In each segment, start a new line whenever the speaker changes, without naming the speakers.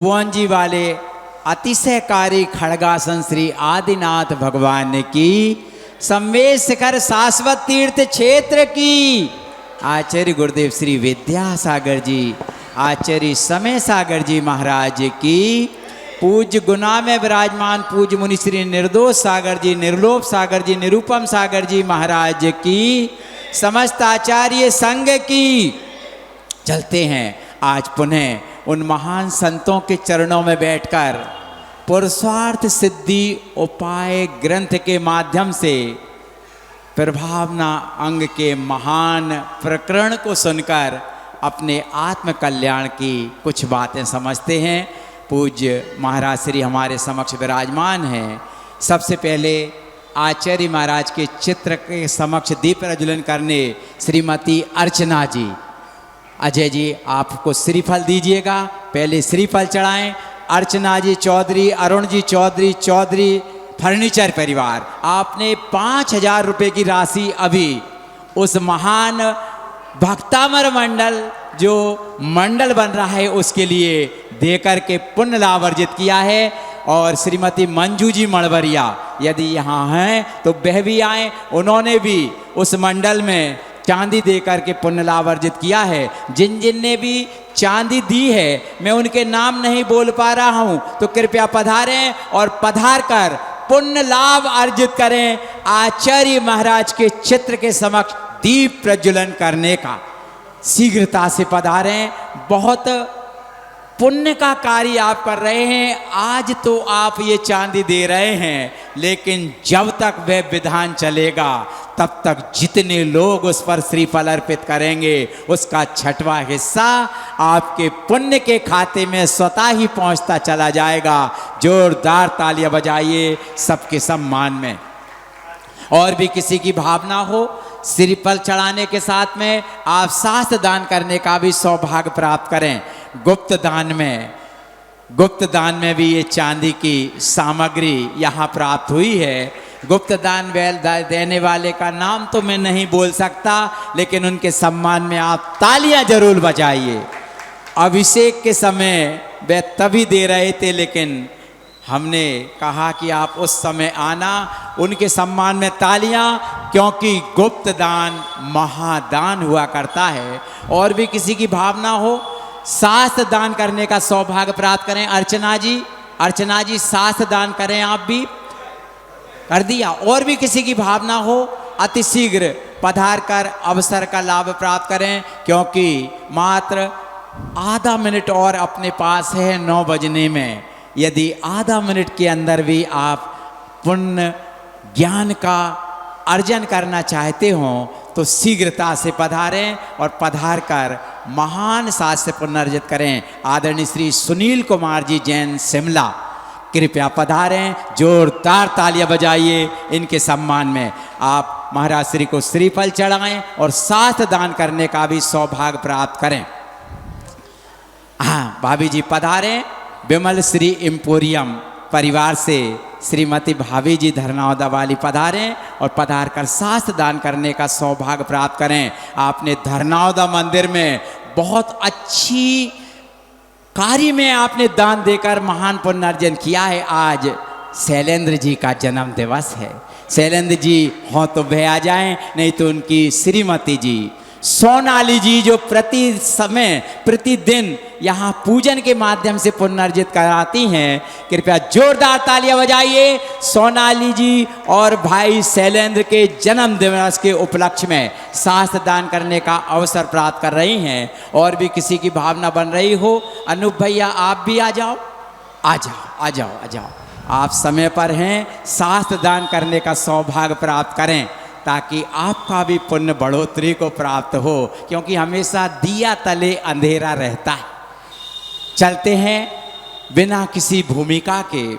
भुवन जी वाले अतिशयकारी खड़गासन श्री आदिनाथ भगवान की, संवेश शिखर शाश्वत तीर्थ क्षेत्र की, आचार्य गुरुदेव श्री विद्यासागर जी, आचार्य समय सागर जी महाराज की, पूज्य गुना में विराजमान पूज्य मुनि श्री निर्दोष सागर जी, निर्लोभ सागर जी, निरूपम सागर जी महाराज की, समस्त आचार्य संघ की। चलते हैं आज पुनः उन महान संतों के चरणों में बैठकर पुरुषार्थ सिद्धि उपाय ग्रंथ के माध्यम से प्रभावना अंग के महान प्रकरण को सुनकर अपने आत्म कल्याण की कुछ बातें समझते हैं। पूज्य महाराज श्री हमारे समक्ष विराजमान हैं। सबसे पहले आचार्य महाराज के चित्र के समक्ष दीप प्रज्वलन करने श्रीमती अर्चना जी, अजय जी आपको श्रीफल दीजिएगा, पहले श्रीफल चढ़ाएं। अर्चना जी चौधरी, अरुण जी चौधरी, चौधरी फर्नीचर परिवार, आपने 5000 रुपये की राशि अभी उस महान भक्तामर मंडल जो मंडल बन रहा है उसके लिए देकर के पुण्य लाभ अर्जित किया है। और श्रीमती मंजू जी मड़वरिया यदि यहाँ हैं तो वह भी आए, उन्होंने भी उस मंडल में चांदी देकर के पुण्य लाभ अर्जित किया है। जिन जिन ने भी चांदी दी है मैं उनके नाम नहीं बोल पा रहा हूं, तो कृपया पधारें और पधार कर पुण्य लाभ अर्जित करें। आचार्य महाराज के चित्र के समक्ष दीप प्रज्वलन करने का शीघ्रता से पधारें। बहुत पुण्य का कार्य आप कर रहे हैं। आज तो आप ये चांदी दे रहे हैं, लेकिन जब तक वह विधान चलेगा तब तक जितने लोग उस पर श्रीफल अर्पित करेंगे उसका 6वां हिस्सा आपके पुण्य के खाते में स्वतः ही पहुंचता चला जाएगा। जोरदार तालियां बजाइए सबके सम्मान में। और भी किसी की भावना हो, श्रीफल चढ़ाने के साथ में आप शास्त्र दान करने का भी सौभाग्य प्राप्त करें। गुप्त दान में भी ये चांदी की सामग्री यहाँ प्राप्त हुई है। गुप्त दान देने वाले का नाम तो मैं नहीं बोल सकता, लेकिन उनके सम्मान में आप तालियां जरूर बजाइए। अभिषेक के समय वे तभी दे रहे थे, लेकिन हमने कहा कि आप उस समय आना। उनके सम्मान में तालियां, क्योंकि गुप्त दान महादान हुआ करता है। और भी किसी की भावना हो, शास्त्र दान करने का सौभाग्य प्राप्त करें। अर्चना जी शास्त्र दान करें, आप भी कर दिया। और भी किसी की भावना हो, अतिशीघ्र पधार कर अवसर का लाभ प्राप्त करें, क्योंकि मात्र आधा मिनट और अपने पास है 9 बजने में। यदि आधा मिनट के अंदर भी आप पुण्य ज्ञान का अर्जन करना चाहते हो तो शीघ्रता से पधारें और पधार कर महान शास्त्र पुण्य अर्जित करें। आदरणीय श्री सुनील कुमार जी जैन शिमला, कृपया पधारें। जोरदार तालियां बजाइए इनके सम्मान में। आप महाराज श्री को श्रीफल चढ़ाएं और शास्त्र दान करने का भी सौभाग्य प्राप्त करें। हाँ, भाभी जी पधारें। विमल श्री एम्पोरियम परिवार से श्रीमती भाभी जी धरनावदा वाली पधारें और पधार कर शास्त्र दान करने का सौभाग्य प्राप्त करें। आपने धरनावदा मंदिर में बहुत अच्छी कार्य में आपने दान देकर महान पुण्य अर्जन किया है। आज शैलेंद्र जी का जन्म दिवस है। शैलेंद्र जी हो तो वह आ जाएं, नहीं तो उनकी श्रीमती जी सोनाली जी जो प्रतिदिन यहाँ पूजन के माध्यम से पुण्य अर्जित कराती हैं, कृपया जोरदार तालियां बजाइए सोनाली जी और भाई शैलेंद्र के जन्म दिवस के उपलक्ष्य में शास्त्र दान करने का अवसर प्राप्त कर रही हैं। और भी किसी की भावना बन रही हो, अनूप भैया आप भी आ जाओ, आ जाओ। आप समय पर हैं, शास्त्र दान करने का सौभाग्य प्राप्त करें ताकि आपका भी पुण्य बढ़ोतरी को प्राप्त हो, क्योंकि हमेशा दिया तले अंधेरा रहता है। चलते हैं बिना किसी भूमिका के।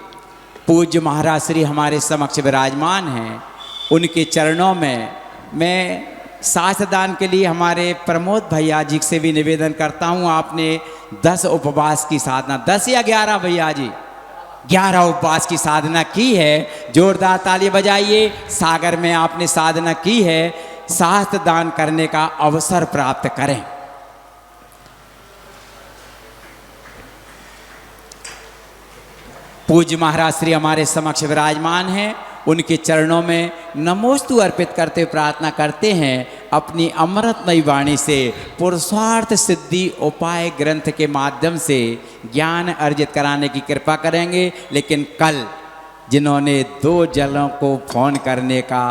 पूज्य महाराज श्री हमारे समक्ष विराजमान हैं, उनके चरणों में मैं शास्त्र दान के लिए हमारे प्रमोद भैया जी से भी निवेदन करता हूँ। आपने 10 उपवास की साधना, 10 या 11 भैया जी 11 उपवास की साधना की है। जोरदार तालियां बजाइए। सागर में आपने साधना की है। शास्त्र दान करने का अवसर प्राप्त करें। पूज्य महाराज श्री हमारे समक्ष विराजमान हैं, उनके चरणों में नमोस्तु अर्पित करते प्रार्थना करते हैं अपनी अमृतमयी वाणी से पुरुषार्थ सिद्धि उपाय ग्रंथ के माध्यम से ज्ञान अर्जित कराने की कृपा करेंगे। लेकिन कल जिन्होंने 2 जलों को फोन करने का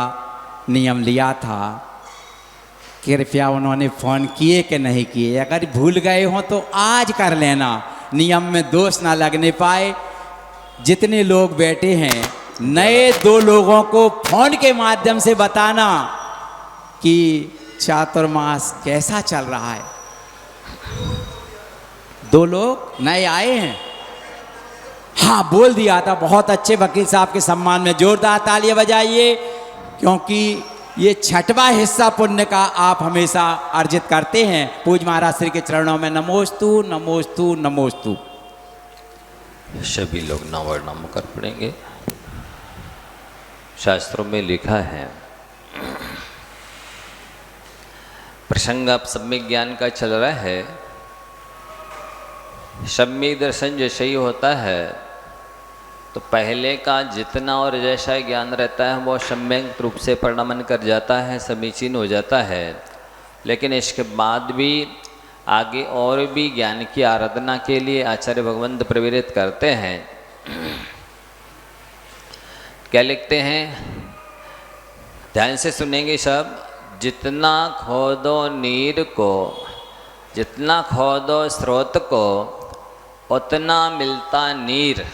नियम लिया था, कृपया उन्होंने फ़ोन किए कि नहीं किए, अगर भूल गए हों तो आज कर लेना, नियम में दोष ना लगने पाए। जितने लोग बैठे हैं नए 2 लोगों को फोन के माध्यम से बताना कि चातुर्मास कैसा चल रहा है। 2 लोग नए आए हैं, हाँ बोल दिया था। बहुत अच्छे वकील साहब के सम्मान में जोरदार तालियां बजाइए, क्योंकि ये 6वां हिस्सा पुण्य का आप हमेशा अर्जित करते हैं। पूज्य महाराज श्री के चरणों में नमोस्तु नमोस्तु नमोस्तु।
सभी लोग नाम कर पढ़ेंगे। शास्त्रों में लिखा है, प्रसंग अब सम्यक ज्ञान का चल रहा है। सम्यक दर्शन जैसे ही होता है तो पहले का जितना और जैसा ज्ञान रहता है वो सम्यक रूप से परिणमन कर जाता है, समीचीन हो जाता है। लेकिन इसके बाद भी आगे और भी ज्ञान की आराधना के लिए आचार्य भगवंत प्रेरित करते हैं। क्या लिखते हैं, ध्यान से सुनेंगे सब। जितना खोदो नीर को, जितना खोदो स्रोत को, उतना मिलता नीर।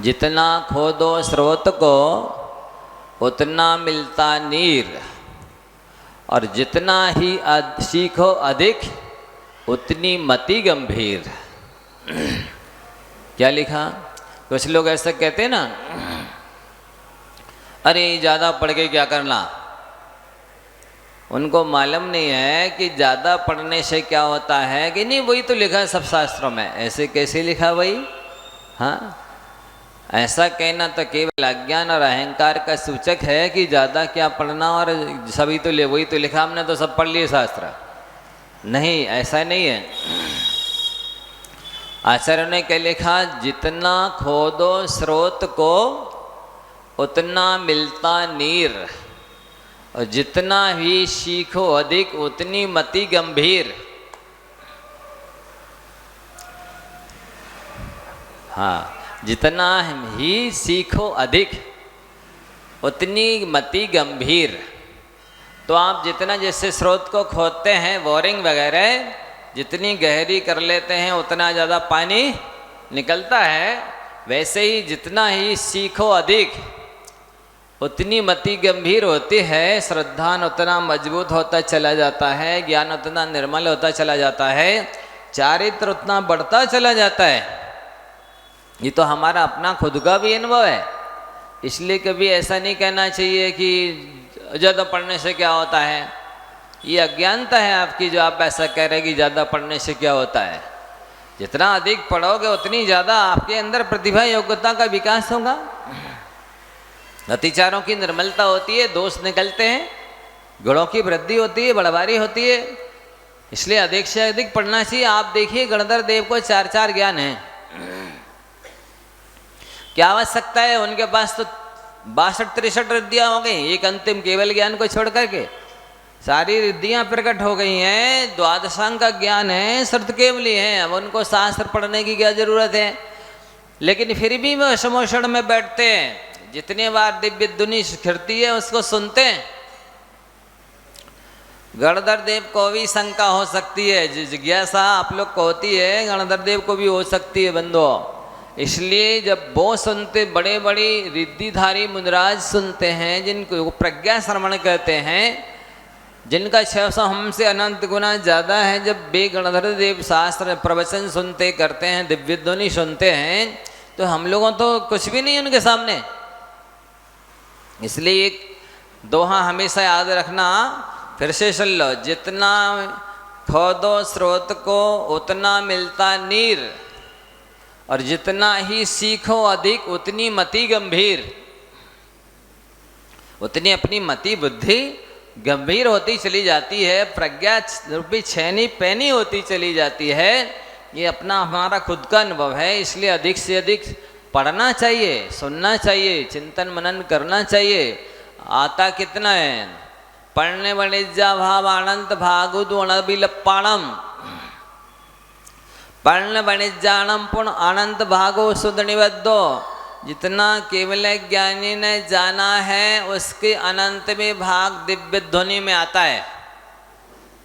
जितना खोदो स्रोत को उतना मिलता नीर, और जितना ही सीखो अधिक उतनी मति गंभीर। क्या लिखा? कुछ लोग ऐसा कहते हैं ना, अरे ज़्यादा पढ़ के क्या करना। उनको मालूम नहीं है कि ज़्यादा पढ़ने से क्या होता है कि नहीं, वही तो लिखा है सब शास्त्रों में। ऐसे कैसे लिखा वही? हाँ, ऐसा कहना तो केवल अज्ञान और अहंकार का सूचक है कि ज़्यादा क्या पढ़ना और सभी तो वही तो लिखा, हमने तो सब पढ़ लिए शास्त्र। नहीं, ऐसा नहीं है। आचार्य ने क्या लिखा? जितना खोदो स्रोत को उतना मिलता नीर, और जितना ही सीखो अधिक उतनी मति गंभीर। हाँ, जितना ही सीखो अधिक उतनी मति गंभीर। तो आप जितना जैसे स्रोत को खोदते हैं, बोरिंग वगैरह जितनी गहरी कर लेते हैं उतना ज़्यादा पानी निकलता है। वैसे ही जितना ही सीखो अधिक उतनी मति गंभीर होती है। श्रद्धान उतना मजबूत होता चला जाता है, ज्ञान उतना निर्मल होता चला जाता है, चारित्र उतना बढ़ता चला जाता है। ये तो हमारा अपना खुद का भी अनुभव है। इसलिए कभी ऐसा नहीं कहना चाहिए कि ज़्यादा पढ़ने से क्या होता है। ये अज्ञानता है आपकी जो आप ऐसा कह रहे हैं कि ज़्यादा पढ़ने से क्या होता है। जितना अधिक पढ़ोगे उतनी ज़्यादा आपके अंदर प्रतिभा योग्यता का विकास होगा, अतिचारों की निर्मलता होती है, दोष निकलते हैं, गुणों की वृद्धि होती है, बढ़वारी होती है। इसलिए अधिक से अधिक पढ़ना चाहिए। आप देखिए गणधर देव को 4 ज्ञान हैं। क्या आवश्यकता है? उनके पास तो 62-63 रिद्धियाँ हो गई। एक अंतिम केवल ज्ञान को छोड़ करके सारी रिद्धियाँ प्रकट हो गई हैं। द्वादशांग का ज्ञान है, शर्त केवली है। अब उनको शास्त्र पढ़ने की क्या जरूरत है? लेकिन फिर भी वो समोषण में बैठते हैं। जितने बार दिव्य धुनि खिरती है उसको सुनते हैं। गणधर देव को भी शंका हो सकती है, जिज्ञासा आप लोग को होती है, गणधर देव को भी हो सकती है बंधुओं। इसलिए जब वो सुनते, बड़े बड़े रिद्धिधारी मुनिराज सुनते हैं, जिनको प्रज्ञा श्रवण कहते हैं, जिनका 600 हमसे अनंत गुना ज़्यादा है, जब वे गणधर देव शास्त्र प्रवचन सुनते करते हैं, दिव्य ध्वनि सुनते हैं, तो हम लोगों तो कुछ भी नहीं उनके सामने। इसलिए एक दोहा हमेशा याद रखना, फिर से सुन लो। जितना खोदो स्रोत को उतना मिलता नीर, और जितना ही सीखो अधिक उतनी मति गंभीर। उतनी अपनी मति बुद्धि गंभीर होती चली जाती है, प्रज्ञा रूपी छैनी पैनी होती चली जाती है। ये अपना हमारा खुद का अनुभव है, इसलिए अधिक से अधिक पढ़ना चाहिए, सुनना चाहिए, चिंतन मनन करना चाहिए। आता कितना है, पढ़ने वणिज्या भाव अनंत भागुद अणबिलप्पाणम, पढ़ने वणिज्याणम पुण्य अनंत भागो सुध निबद्धो। जितना केवल ज्ञानी ने जाना है उसके अनंत में भाग दिव्य ध्वनि में आता है।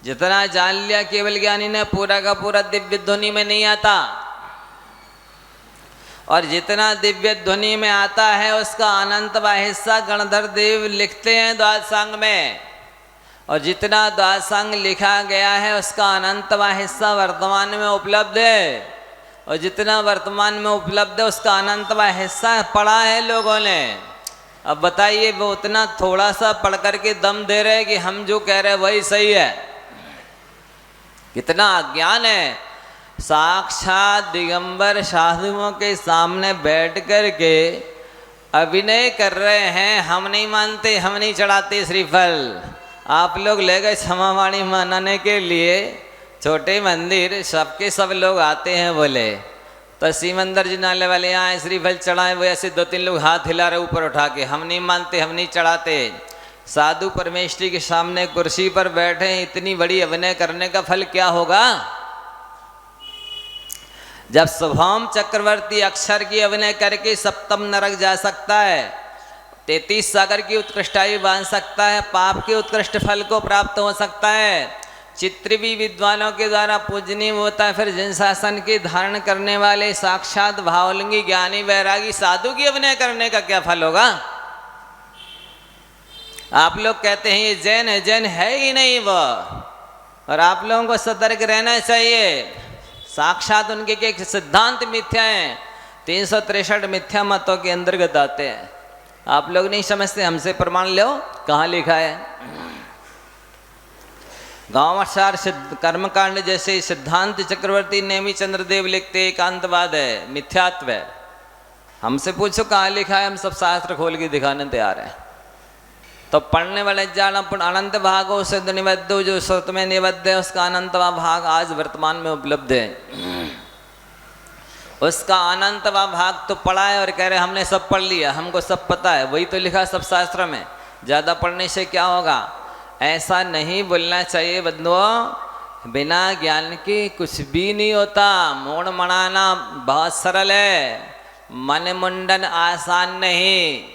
जितना जान लिया केवल ज्ञानी ने पूरा का पूरा दिव्य ध्वनि में नहीं आता, और जितना दिव्य ध्वनि में आता है उसका अनंतवा हिस्सा गणधर देव लिखते हैं द्वादशांग में, और जितना द्वादशांग लिखा गया है उसका अनंतवा हिस्सा वर्तमान में उपलब्ध है, और जितना वर्तमान में उपलब्ध है उसका अनंतवा हिस्सा पढ़ा है लोगों ने। अब बताइए वो उतना थोड़ा सा पढ़ करके दम दे रहे हैं कि हम जो कह रहे हैं वही सही है, कितना अज्ञान है। साक्षात दिगंबर साधुओं के सामने बैठ कर के अभिनय कर रहे हैं, हम नहीं मानते, हम नहीं चढ़ाते श्रीफल। आप लोग ले गए क्षमावाणी मनाने के लिए छोटे मंदिर, सबके सब लोग आते हैं बोले, तो सीमंदर जी नाले वाले यहाँ श्रीफल चढ़ाए, वो ऐसे 2-3 लोग हाथ हिला रहे ऊपर उठा के, हम नहीं मानते, हम नहीं चढ़ाते। साधु परमेष्ठी के सामने कुर्सी पर बैठे, इतनी बड़ी अभिनय करने का फल क्या होगा। जब शुभम चक्रवर्ती अक्षर की अभिनय करके सप्तम नरक जा सकता है, 33 सागर की उत्कृष्ट आयु बांध सकता है, पाप के उत्कृष्ट फल को प्राप्त हो सकता है, चित्र भी विद्वानों के द्वारा पूजनीय होता है, फिर जिन शासन के धारण करने वाले साक्षात भावलिंगी ज्ञानी वैरागी साधु की अभिनय करने का क्या फल होगा। आप लोग कहते हैं ये जैन है, जैन है ही नहीं वो, और आप लोगों को सतर्क रहना चाहिए। साक्षात उनके के सिद्धांत मिथ्या हैं, 363 मिथ्या मतों के अंतर्गत आते हैं। आप लोग नहीं समझते, हमसे प्रमाण लो, कहाँ लिखा है। गांवाचार कर्मकांड जैसे सिद्धांत चक्रवर्ती नेमी चंद्रदेव लिखते एकांतवाद है, मिथ्यात्व है। हमसे पूछो कहाँ लिखा है, हम सब शास्त्र खोल के दिखाने तैयार हैं। तो पढ़ने वाले जान अनंत भागो सिद्ध निबद्धो, जो श्रुत में निबद्ध है उसका अनंतवा भाग आज वर्तमान में उपलब्ध है। उसका अनंतवा भाग तो पढ़ा है और कह रहे हमने सब पढ़ लिया, हमको सब पता है, वही तो लिखा सब शास्त्र में, ज़्यादा पढ़ने से क्या होगा। ऐसा नहीं बोलना चाहिए बंधुओं, बिना ज्ञान के कुछ भी नहीं होता। मोड़ मनाना बहुत सरल है, मन मुंडन आसान नहीं।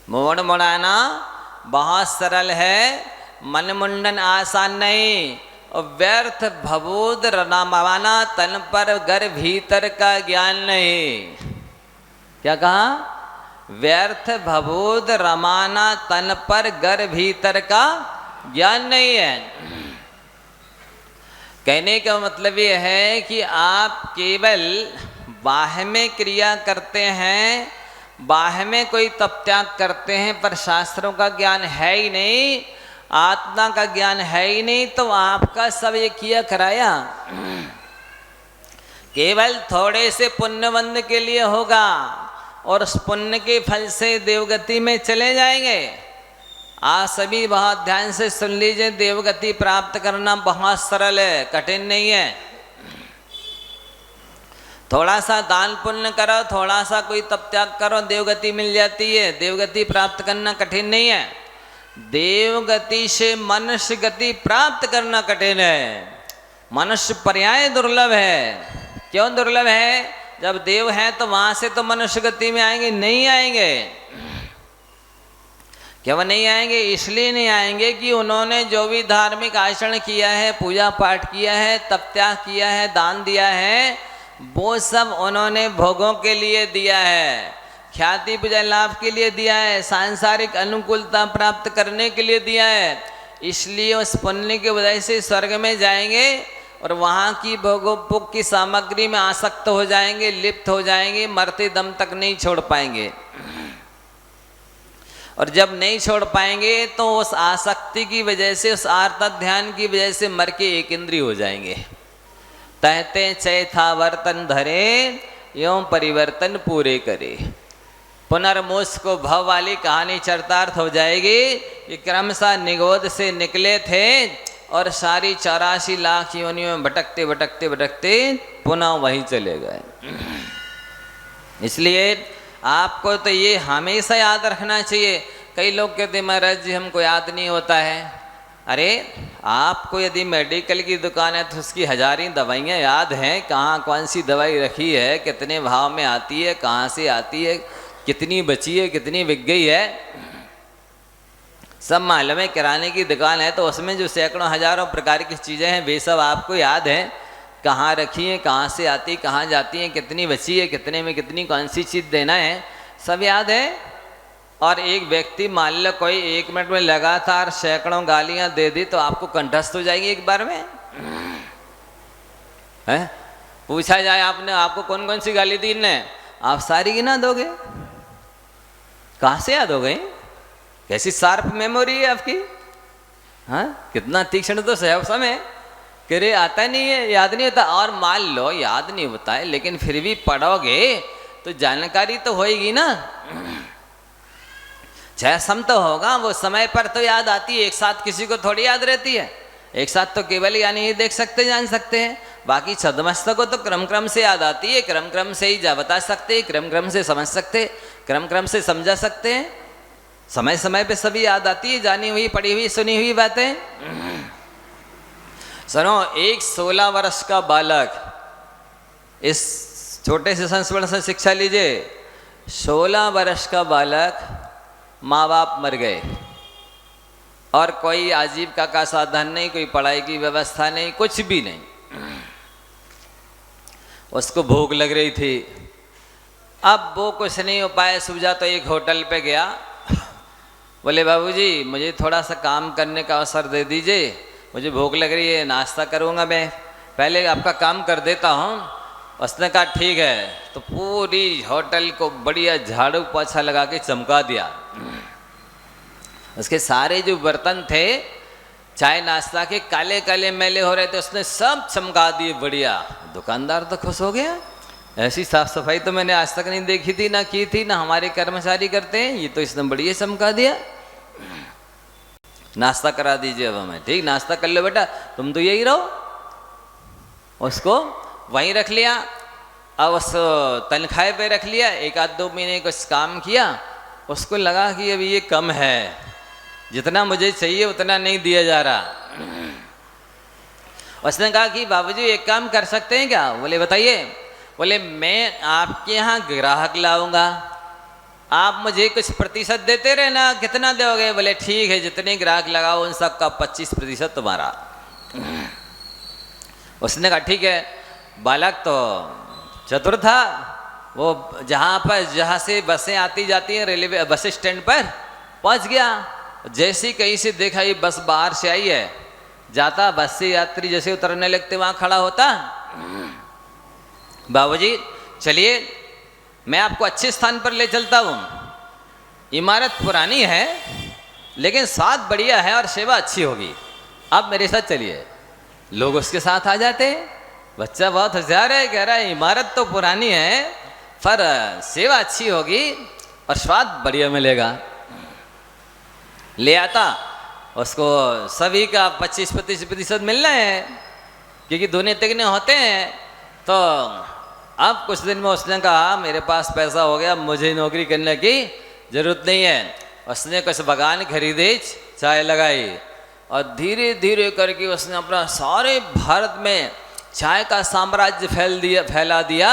मोड़ मुड़ाना बहुत सरल है, मन मुंडन आसान नहीं। और व्यर्थ भबूद रमाना तन पर घर भीतर का ज्ञान नहीं। क्या कहा, व्यर्थ भबूद रमाना तन पर घर भीतर का ज्ञान नहीं है। कहने का मतलब ये है कि आप केवल बाह्य में क्रिया करते हैं, बाह्य में कोई तप त्याग करते हैं, पर शास्त्रों का ज्ञान है ही नहीं, आत्मा का ज्ञान है ही नहीं, तो आपका सब ये किया कराया केवल थोड़े से पुण्यबंध के लिए होगा, और उस पुण्य के फल से देवगति में चले जाएंगे। आप सभी बहुत ध्यान से सुन लीजिए, देवगति प्राप्त करना बहुत सरल है, कठिन नहीं है। थोड़ा सा दान पुण्य करो, थोड़ा सा कोई तप त्याग करो, देवगति मिल जाती है। देवगति प्राप्त करना कठिन नहीं है। देवगति से मनुष्य गति प्राप्त करना कठिन है। मनुष्य पर्याय दुर्लभ है। क्यों दुर्लभ है? जब देव है तो वहां से तो मनुष्य गति में आएंगे, नहीं आएंगे। क्यों नहीं आएंगे? इसलिए नहीं आएंगे कि उन्होंने जो भी धार्मिक आचरण किया है, पूजा पाठ किया है, तप त्याग किया है, दान दिया है, वो सब उन्होंने भोगों के लिए दिया है, ख्याति पूजा लाभ के लिए दिया है, सांसारिक अनुकूलता प्राप्त करने के लिए दिया है। इसलिए उस पुण्य की वजह से स्वर्ग में जाएंगे और वहाँ की भोग की सामग्री में आसक्त हो जाएंगे, लिप्त हो जाएंगे, मरते दम तक नहीं छोड़ पाएंगे। और जब नहीं छोड़ पाएंगे तो उस आसक्ति की वजह से, उस आर्त ध्यान की वजह से मर के एक इंद्रिय हो जाएंगे। तहते चैथा वर्तन धरे, यों परिवर्तन पूरे करे। पुनर्मोक्ष को भव वाली कहानी चरितार्थ हो जाएगी कि क्रमशः निगोद से निकले थे और सारी 84 लाख योनियों में भटकते भटकते भटकते पुनः वहीं चले गए। इसलिए आपको तो ये हमेशा याद रखना चाहिए। कई लोग कहते हैं महाराज जी हमको याद नहीं होता है। अरे आपको यदि मेडिकल की दुकान है तो उसकी हजारी दवाइयाँ याद हैं, कहाँ कौन सी दवाई रखी है, कितने भाव में आती है, कहाँ से आती है, कितनी बची है, कितनी बिक गई है, सब मालूम है। किराने की दुकान है तो उसमें जो सैकड़ों हजारों प्रकार की चीज़ें हैं वे सब आपको याद हैं, कहाँ रखी हैं, कहाँ से आती, कहाँ जाती हैं, कितनी बची है, कितने में कितनी कौन सी चीज़ देना है, सब याद है। और एक व्यक्ति मान लो कोई 1 मिनट में लगातार सैकड़ों गालियाँ दे दी तो आपको कंठस्थ हो जाएगी एक बार में है? पूछा जाए आपने आपको कौन कौन सी गाली दी ने, आप सारी गिना दोगे? कहाँ से याद हो गई? कैसी शार्प मेमोरी है आपकी, हाँ? कितना तीक्ष्ण तो समय करे आता नहीं है, याद नहीं होता। और मान लो याद नहीं होता है लेकिन फिर भी पढ़ोगे तो जानकारी तो होएगी ना, चाहे सम तो होगा, वो समय पर तो याद आती है। एक साथ किसी को थोड़ी याद रहती है, एक साथ तो केवल यानी ही देख सकते जान सकते हैं, बाकी छदमस्तक को तो क्रम क्रम से याद आती है, क्रम क्रम से ही जा बता सकते हैं, क्रम क्रम से समझ सकते, क्रम क्रम से समझा सकते हैं। समय समय पे सभी याद आती है, जानी हुई पढ़ी हुई सुनी हुई बातें। सुनो, एक 16 वर्ष का बालक, इस छोटे से संस्मरण से शिक्षा लीजिए। 16 वर्ष का बालक, माँ बाप मर गए और कोई आजीविका का साधन नहीं, कोई पढ़ाई की व्यवस्था नहीं, कुछ भी नहीं। उसको भूख लग रही थी। अब वो कुछ नहीं हो पाया, सूझा तो एक होटल पे गया। बोले बाबूजी मुझे थोड़ा सा काम करने का अवसर दे दीजिए, मुझे भूख लग रही है, नाश्ता करूँगा मैं, पहले आपका काम कर देता हूँ। उसने कहा ठीक है, तो पूरी होटल को बढ़िया झाड़ू पोछा लगा के चमका दिया। उसके सारे जो बर्तन थे चाय नाश्ता के काले काले मैले हो रहे थे, उसने सब चमका दिए बढ़िया। दुकानदार तो खुश हो गया, ऐसी साफ सफाई तो मैंने आज तक नहीं देखी थी, ना की थी, ना हमारे कर्मचारी करते हैं, ये तो इसने बढ़िया चमका दिया। नाश्ता करा दीजिए अब हमें। ठीक, नाश्ता कर लो बेटा, तुम तो यही रहो। उसको वहीं रख लिया, अब उस तनख्वाह पे रख लिया। 1-2 महीने कुछ काम किया, उसको लगा कि अभी ये कम है, जितना मुझे चाहिए उतना नहीं दिया जा रहा। उसने कहा कि बाबूजी एक काम कर सकते हैं क्या? बोले बताइए। बोले मैं आपके यहाँ ग्राहक लाऊंगा, आप मुझे कुछ प्रतिशत देते रहना। कितना दोगे? बोले ठीक है, जितने ग्राहक लगाओ उन सब का 25% तुम्हारा। उसने कहा ठीक है। बालक तो चतुर था, वो जहाँ से बसें आती जाती हैं रेलवे बस स्टैंड पर पहुँच गया। जैसे ही कहीं से देखा ये बस बाहर से आई है, जाता बस से यात्री जैसे उतरने लगते वहाँ खड़ा होता। बाबूजी चलिए मैं आपको अच्छे स्थान पर ले चलता हूँ, इमारत पुरानी है लेकिन स्वाद बढ़िया है और सेवा अच्छी होगी, आप मेरे साथ चलिए। लोग उसके साथ आ जाते। बच्चा बहुत होशियार है, कह रहा है इमारत तो पुरानी है पर सेवा अच्छी होगी और स्वाद बढ़िया मिलेगा। ले आता, उसको सभी का 25% मिलना है क्योंकि दोनों तिगने होते हैं। तो अब कुछ दिन में उसने कहा मेरे पास पैसा हो गया, मुझे नौकरी करने की जरूरत नहीं है। उसने कुछ बगान खरीदे, चाय लगाई और धीरे धीरे करके उसने अपना सारे भारत में चाय का साम्राज्य फैला दिया।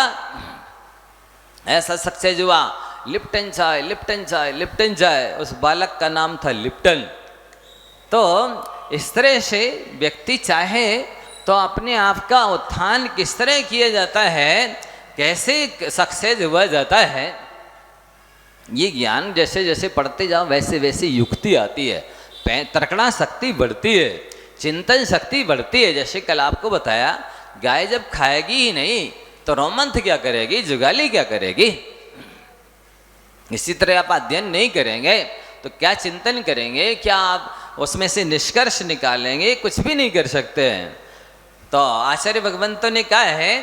ऐसा सक्सेस हुआ। लिप्टन चाय, लिप्टन चाय, लिप्टन चाय, उस बालक का नाम था लिप्टन। तो इस तरह से व्यक्ति चाहे तो अपने आप का उत्थान किस तरह किया जाता है, कैसे सक्सेस हुआ जाता है, ये ज्ञान जैसे जैसे पढ़ते जाओ वैसे वैसे युक्ति आती है, तर्कणा शक्ति बढ़ती है, चिंतन शक्ति बढ़ती है। जैसे कल आपको बताया, गाय जब खाएगी ही नहीं तो रोमंथ क्या करेगी, जुगाली क्या करेगी। इसी तरह आप अध्ययन नहीं करेंगे तो क्या चिंतन करेंगे, क्या आप उसमें से निष्कर्ष निकालेंगे, कुछ भी नहीं कर सकते हैं। तो आचार्य भगवंतों ने कहा है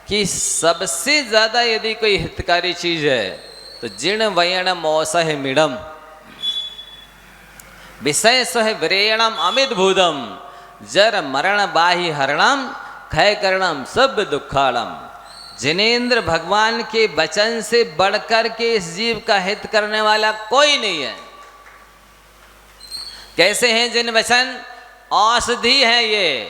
कि सबसे ज्यादा यदि कोई हितकारी चीज है तो जीर्ण वयण मोसह मिडम विषय सह विरेणम अमित भूदम जर मरण बाहि हरणम खय करणम सब दुखाड़म। जिनेंद्र भगवान के वचन से बढ़कर के इस जीव का हित करने वाला कोई नहीं है। कैसे हैं जिन वचन? औषधि है ये।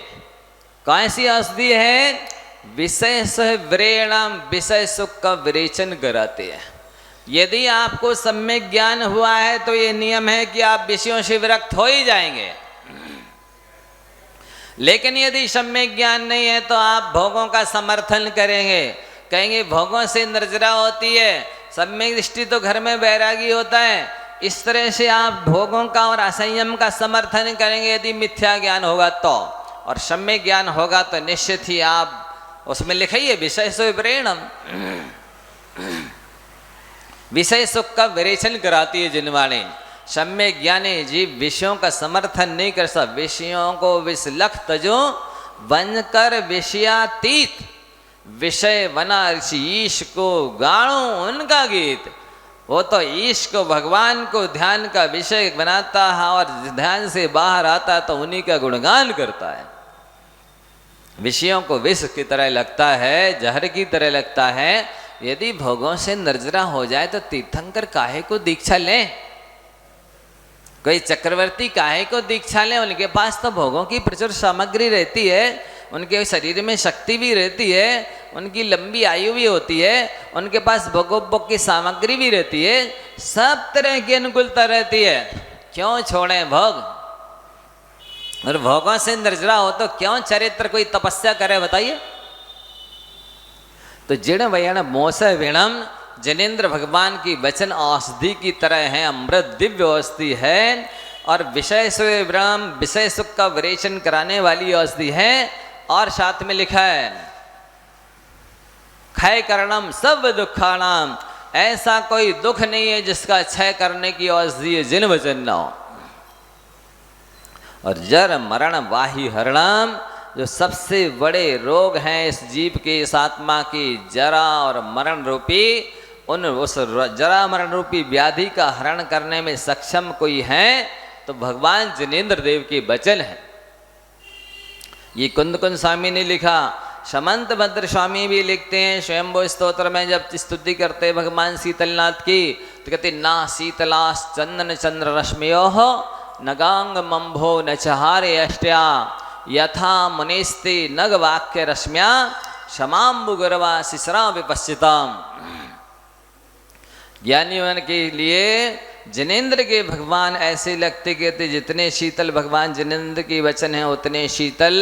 कैसी औषधि है? विषय से व्रेणम, विषय सुख का विरेचन कराते हैं। यदि आपको सम्यक ज्ञान हुआ है तो ये नियम है कि आप विषयों से विरक्त हो ही जाएंगे। लेकिन यदि सम्यक ज्ञान नहीं है तो आप भोगों का समर्थन करेंगे, कहेंगे भोगों से निर्जरा होती है, सम्यक दृष्टि तो घर में बैरागी होता है। इस तरह से आप भोगों का और असंयम का समर्थन करेंगे यदि मिथ्या ज्ञान होगा तो। और सम्यक ज्ञान होगा तो निश्चित ही आप उसमें लिखिए विषय से विरेणम, विषय सुख का विरेचन कराती है जिनवाणी। सम्यक ज्ञानी जीव विषयों का समर्थन नहीं कर सकता। विषयों को विषलख तजो बनकर विषयातीत, विषय बना ऋषि ईश को गाणो उनका गीत। वो तो ईश को, भगवान को ध्यान का विषय बनाता है और ध्यान से बाहर आता है तो उन्हीं का गुणगान करता है। विषयों को विष की तरह लगता है, जहर की तरह लगता है। यदि भोगों से निर्जरा हो जाए तो तीर्थंकर काहे को दीक्षा लें? कोई चक्रवर्ती काहे को दीक्षा लें? उनके पास तो भोगों की प्रचुर सामग्री रहती है, उनके शरीर में शक्ति भी रहती है, उनकी लंबी आयु भी होती है, उनके पास भोगोपभोग की सामग्री भी रहती है, सब तरह की अनुकूलता रहती है। क्यों छोड़ें भोग? और भोगों से निर्जरा हो तो क्यों चरित्र कोई तपस्या करे बताइए? तो जिण वयण मोस विणम, जिनेंद्र भगवान की वचन औषधि की तरह है, अमृत दिव्य औषधि है। और विषय से ब्रह्म, विषय सुख का विरेचन कराने वाली औषधि है। और साथ में लिखा है क्षय करणम सब दुखाणाम, ऐसा कोई दुख नहीं है जिसका क्षय करने की औषधि है जिन वचन न हो। और जर मरण वाही हरणम, जो सबसे बड़े रोग हैं इस जीव के, इस आत्मा की, जरा और मरण रूपी, उस जरा मरण रूपी व्याधि का हरण करने में सक्षम कोई है तो भगवान जिनेंद्र देव के वचन है। ये कुंद कुंद स्वामी ने लिखा, समंत भद्र स्वामी भी लिखते हैं स्वयंभू स्तोत्र में जब स्तुति करते भगवान शीतलनाथ की, तो कहते ना शीतलास चंदन चंद्र रश्मियो न गांग मंभो न चहारे अष्ट्या, यथा मुनिस्ते नग वाक्य रश्म्या क्षमाम्बु गर्वा शिशरा विपश्चिताम। ज्ञानियों के लिए जिनेंद्र के भगवान ऐसे लगते कहते जितने शीतल भगवान जिनेंद्र के वचन हैं उतने शीतल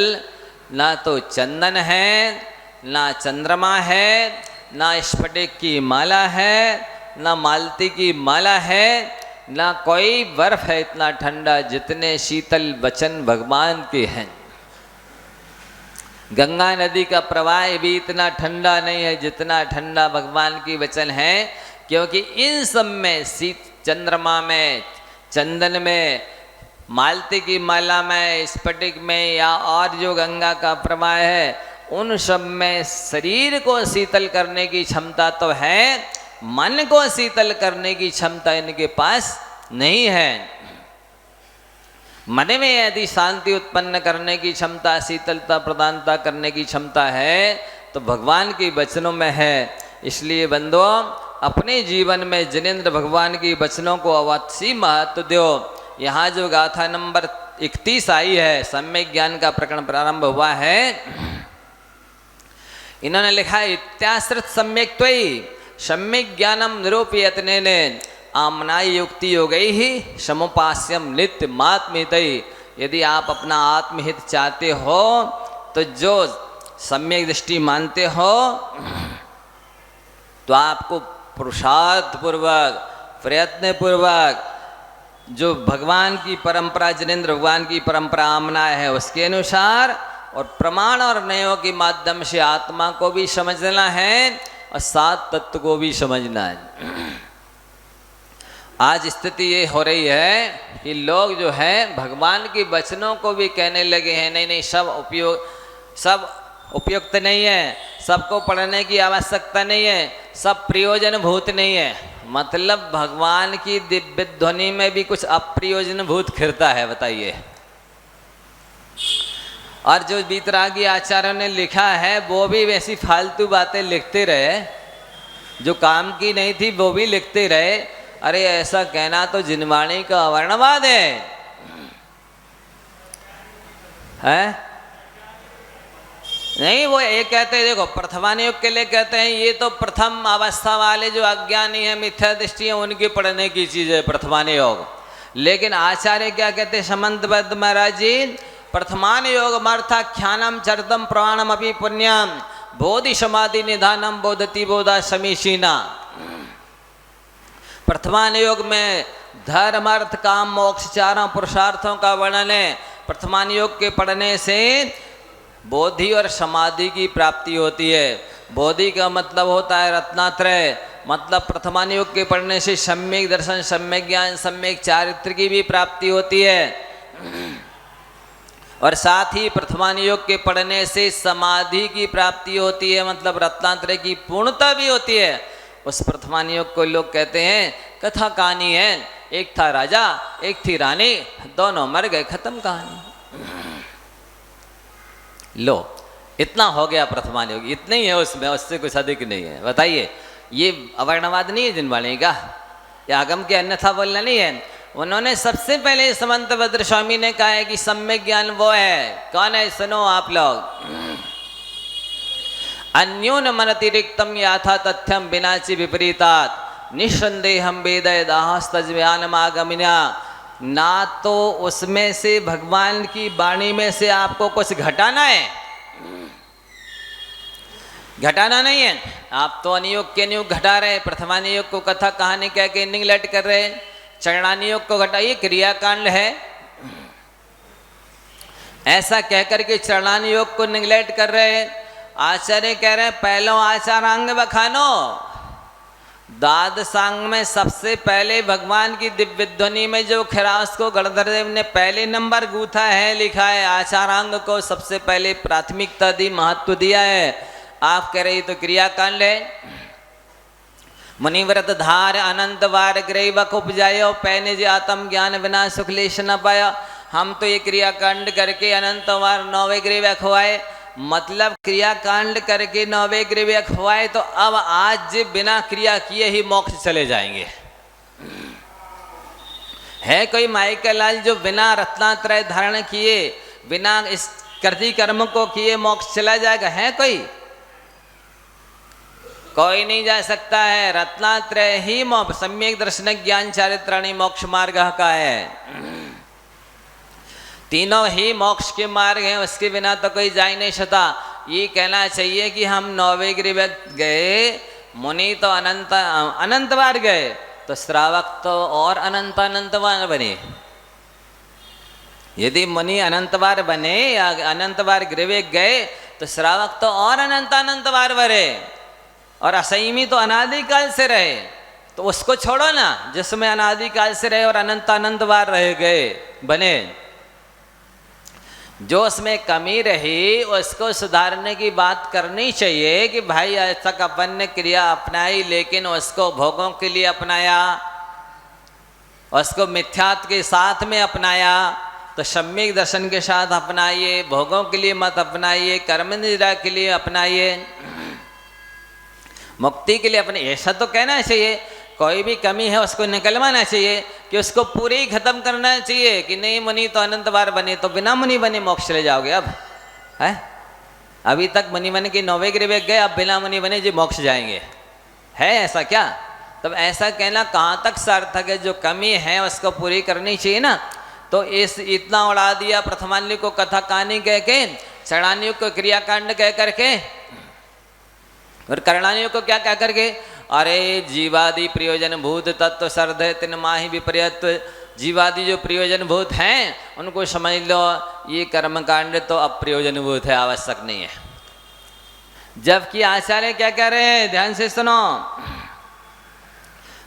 ना तो चंदन है, ना चंद्रमा है, ना स्फटिक की माला है, ना मालती की माला है, ना कोई बर्फ है इतना ठंडा जितने शीतल वचन भगवान के हैं। गंगा नदी का प्रवाह भी इतना ठंडा नहीं है जितना ठंडा भगवान की वचन है, क्योंकि इन सब में चंद्रमा में, चंदन में, मालती की माला में, स्फटिक में या और जो गंगा का प्रवाह है उन सब में शरीर को शीतल करने की क्षमता तो है, मन को शीतल करने की क्षमता इनके पास नहीं है। मन में यदि शांति उत्पन्न करने की क्षमता, शीतलता प्रदानता करने की क्षमता है तो भगवान के वचनों में है। इसलिए बंदो अपने जीवन में जिनेंद्र भगवान की वचनों को अवश्य महत्व दो। यहाँ जो गाथा नंबर 31 आई है, सम्यक ज्ञान का प्रकरण प्रारंभ हुआ है, इन्होंने लिखा है इत्याश्रित सम्यक त्वयि सम्यक ज्ञानम निरूपयत्नेन आमनाय युक्ति हो गई ही समुपास्यम नित्य मात्मितई। यदि आप अपना आत्महित चाहते हो तो जो सम्यक दृष्टि मानते हो तो आपको पुरुषार्थ पूर्वक, प्रयत्न पूर्वक जो भगवान की परंपरा, जिनेंद्र भगवान की परंपरा आमना है उसके अनुसार और प्रमाण और न्यायों के माध्यम से आत्मा को भी समझना है और सात तत्व को भी समझना है। आज स्थिति ये हो रही है कि लोग जो है भगवान के वचनों को भी कहने लगे हैं नहीं नहीं सब उपयुक्त नहीं है, सबको पढ़ने की आवश्यकता नहीं है, सब प्रयोजन भूत नहीं है। मतलब भगवान की दिव्य ध्वनि में भी कुछ अप्रयोजन भूत खिरता है। बताइए और जो बीतरागी आचार्यों ने लिखा है वो भी वैसी फालतू बातें लिखते रहे, जो काम की नहीं थी वो भी लिखते रहे। अरे ऐसा कहना तो जिनवाणी का अवर्णवाद है? नहीं, वो ये कहते हैं, देखो प्रथमान युग के लिए कहते हैं ये तो प्रथम अवस्था वाले जो अज्ञानी है, मिथ्या दृष्टि है, उनकी पढ़ने की चीज है प्रथमान योग। लेकिन आचार्य क्या कहते हैं समंतबद्ध महाराज जी, प्रथमान योग अर्थाख्यानम चरितम प्रमाणम अपि पुण्यम बोधि समाधि निधानम बोधति बोधा समीशीना। प्रथमान योग में धर्म अर्थ काम मोक्ष चारों पुरुषार्थों का वर्णन है। प्रथमान योग के पढ़ने से बोधि और समाधि की प्राप्ति होती है। बोधि का मतलब होता है रत्नात्रय, मतलब प्रथमान योग के पढ़ने से सम्यक दर्शन, सम्यक ज्ञान, सम्यक चारित्र की भी प्राप्ति होती है। और साथ ही प्रथमान योग के पढ़ने से समाधि की प्राप्ति होती है, मतलब रत्नात्रय की पूर्णता भी होती है। उस प्रथमान योग को लोग कहते हैं कथा कहानी है, एक था राजा एक थी रानी, दोनों मर गए, खत्म कहानी। लो इतना हो गया प्रथमान योग, इतना ही है उसमें, उससे कुछ अधिक नहीं है। बताइए ये अवर्णवाद नहीं है जिनवाणी का, या आगम के अन्यथा बोलना नहीं है। उन्होंने सबसे पहले समंतभद्र स्वामी ने कहा है कि सम्यक ज्ञान वो है, कौन है सुनो आप लोग। अन्योन मनतिरिक्तम याथा तथ्यम बिनाचि विपरीतात निसंदेहम वेदय दाहस्तज्ञानमागमिना। ना तो उसमें से भगवान की वाणी में से आपको कुछ घटाना है, घटाना नहीं है। आप तो अनियोग के नियोग घटा रहे, प्रथमानियोग को कथा कहानी कह के निगलेक्ट कर रहे, चरणानियोग को घटाइए क्रियाकांड है, ऐसा कह करके चरणानियोग को निगलेक्ट कर रहे। आचार्य कह रहे हैं पहलो आचारांग बखानो। द्वादशांग में सबसे पहले भगवान की दिव्य ध्वनि में जो खिरास को गणधर देव ने पहले नंबर गूथा है, लिखा है आचारांग को सबसे पहले प्राथमिकता दी, महत्व दिया है। आप कह रही तो क्रियाकांड है। मुनिव्रत धार अनंत वार ग्रैवक उपजायो पैने जे आत्म ज्ञान बिना सुखलेश न पाया। हम तो ये क्रियाकांड करके अनंत वार 9वें ग्रैवक खुआए, मतलब क्रियाकांड करके 9वें ग्रैवक खुआए, तो अब आज बिना क्रिया किए ही मोक्ष चले जाएंगे। है कोई माइका लाल जो बिना रत्नात्रय धारण किए, बिना इस कृति कर्म को किए मोक्ष चला जाएगा? है कोई नहीं जा सकता है। रत्नात्रय ही सम्यक दर्शन ज्ञान चारित्राणी मोक्ष मार्ग का है। तीनों ही मोक्ष के मार्ग हैं, उसके बिना तो कोई जा ही नहीं सकता। ये कहना चाहिए कि हम 9वें ग्रैवक गए, मुनि तो अनंत बार गए, तो श्रावक तो और अनंत बार बने। यदि मुनि अनंत बार बने या अनंत बार ग्रैवक गए, तो श्रावक तो और अनंत बार बने। और असंयमी तो अनादिकाल से रहे, तो उसको छोड़ो ना, जिसमें अनादिकाल से रहे और अनंत बार रह गए बने। जो उसमें कमी रही उसको सुधारने की बात करनी चाहिए कि भाई आज तक अपन ने क्रिया अपनाई, लेकिन उसको भोगों के लिए अपनाया, उसको मिथ्यात्व के साथ में अपनाया, तो सम्यक दर्शन के साथ अपनाइए, भोगों के लिए मत अपनाइए, कर्म निद्रा के लिए अपनाइए, मुक्ति के लिए अपने। ऐसा तो कहना चाहिए, कोई भी कमी है उसको निकलवाना चाहिए, कि उसको पूरे ही खत्म करना चाहिए कि नहीं मुनि तो अनंत बार बने, तो बिना मुनि बने मोक्ष चले जाओगे। अब है अभी तक मुनि बने के 9वें ग्रैवक गए, अब बिना मुनि बने जी मोक्ष जाएंगे, है ऐसा क्या? तब ऐसा कहना कहाँ तक सार्थक है? जो कमी है उसको पूरी करनी चाहिए ना। तो इस इतना उड़ा दिया प्रथमान्य को कथा कहानी कह के, चरणान्य को क्रियाकांड कह करके, और करणानियों को क्या कह करके, अरे जीवादि प्रयोजन भूत तत्व सर्दे तिन माही विपर्यत। जीवादि जो प्रयोजन भूत हैं उनको समझ लो, ये कर्मकांड तो अप्रयोजन भूत है, आवश्यक नहीं है। जबकि आचार्य क्या कह रहे हैं, ध्यान से सुनो।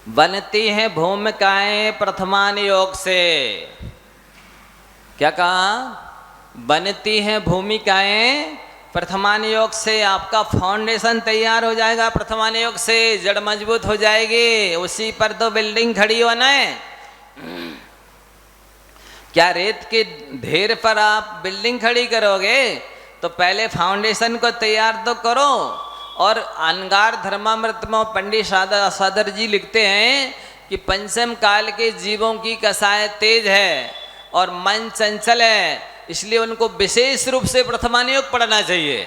बनती है भूमिकाएं प्रथमान योग से। क्या कहा? बनती है भूमिकाएं प्रथमान योग से। आपका फाउंडेशन तैयार हो जाएगा प्रथमान योग से, जड़ मजबूत हो जाएगी, उसी पर तो बिल्डिंग खड़ी होना है। क्या रेत के ढेर पर आप बिल्डिंग खड़ी करोगे? तो पहले फाउंडेशन को तैयार तो करो। और अंगार धर्मामृत में पंडित सादर जी लिखते हैं कि पंचम काल के जीवों की कसाय तेज है और मन चंचल है, इसलिए उनको विशेष रूप से प्रथमान योग पढ़ना चाहिए।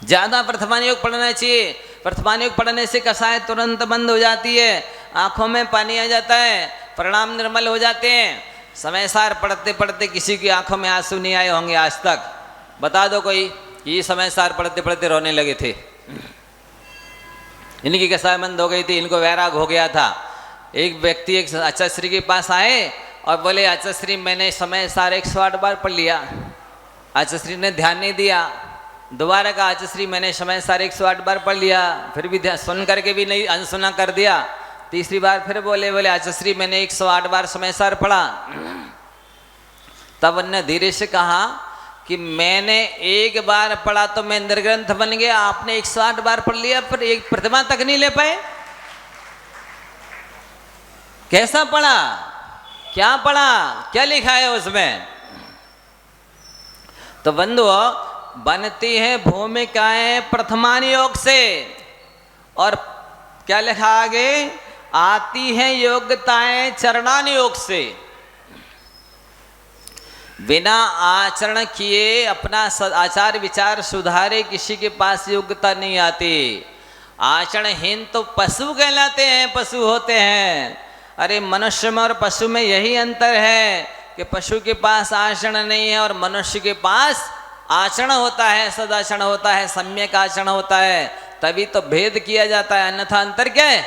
ज्यादा प्रथमान योग पढ़ना चाहिए। प्रथमान योग पढ़ने से कसाय तुरंत बंद हो जाती है, आंखों में पानी आ जाता है, परिणाम निर्मल हो जाते हैं। समय सार पढ़ते पढ़ते किसी की आंखों में आंसू नहीं आए होंगे आज तक? बता दो कोई, ये समय सार पढ़ते पढ़ते रोने लगे थे, इनकी कसाय बंद हो गई थी, इनको वैराग हो गया था। एक व्यक्ति एक आचार्य के पास आए और बोले, आचार्य मैंने समय सार 108 बार पढ़ लिया। आचार्य ने ध्यान नहीं दिया। दोबारा कहा, आचार्य मैंने समय सार 108 बार पढ़ लिया, फिर भी सुन करके भी नहीं, अनसुना कर दिया। तीसरी बार फिर बोले आचार्य मैंने 108 बार समय सार पढ़ा। तब उन्होंने धीरे से कहा कि मैंने एक बार पढ़ा तो मैं निर्ग्रंथ बन गया, आपने 108 बार पढ़ लिया पर एक प्रतिमा तक नहीं ले पाए। कैसा पढ़ा, क्या पढ़ा, क्या लिखा है उसमें? तो बंधुओं, बनती है भूमिकाएं प्रथमान योग से, और क्या लिखा आगे, आती है योग्यताएं चरणान योग से। बिना आचरण किए अपना आचार विचार सुधारे किसी के पास योग्यता नहीं आती। आचरणहीन तो पशु कहलाते हैं, पशु होते हैं। अरे मनुष्य में और पशु में यही अंतर है कि पशु के पास आचरण नहीं है और मनुष्य के पास आचरण होता है, सदाचरण होता है, सम्यक आचरण होता है, तभी तो भेद किया जाता है, अन्यथा अंतर क्या है?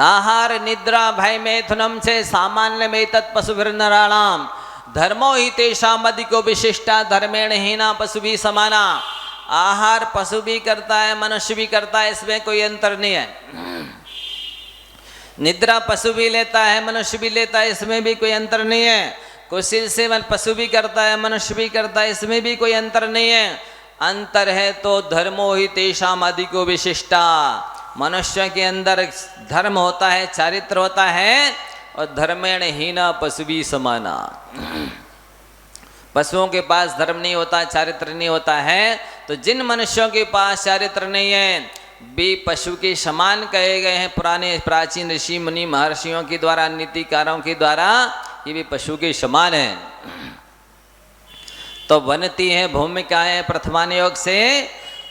आहार निद्रा भय मैथुनम से सामान्य में तत्पशुभिर नराणाम धर्मो ही तेषाम अधिको विशिष्टा धर्मेण हीना पशु भी समाना। आहार पशु भी करता है, मनुष्य भी करता है, इसमें कोई अंतर नहीं है। निद्रा पशु भी लेता है, मनुष्य भी लेता है, इसमें भी कोई अंतर नहीं है। कुशील सेवन पशु भी करता है, मनुष्य भी करता है, इसमें भी कोई अंतर नहीं है। अंतर है तो धर्मो ही तेषाम अधिको विशिष्टा। मनुष्य के अंदर धर्म होता है, चारित्र होता है, और धर्मेण हीना पशु भी समाना। पशुओं के पास धर्म नहीं होता, चारित्र नहीं होता है, तो जिन मनुष्यों के पास चारित्र नहीं है वे पशु के समान कहे गए हैं पुराने प्राचीन ऋषि मुनि महर्षियों के द्वारा, नीतिकारों के द्वारा, ये भी पशु के समान है। तो बनती हैं भूमिकाएं प्रथमान योग से,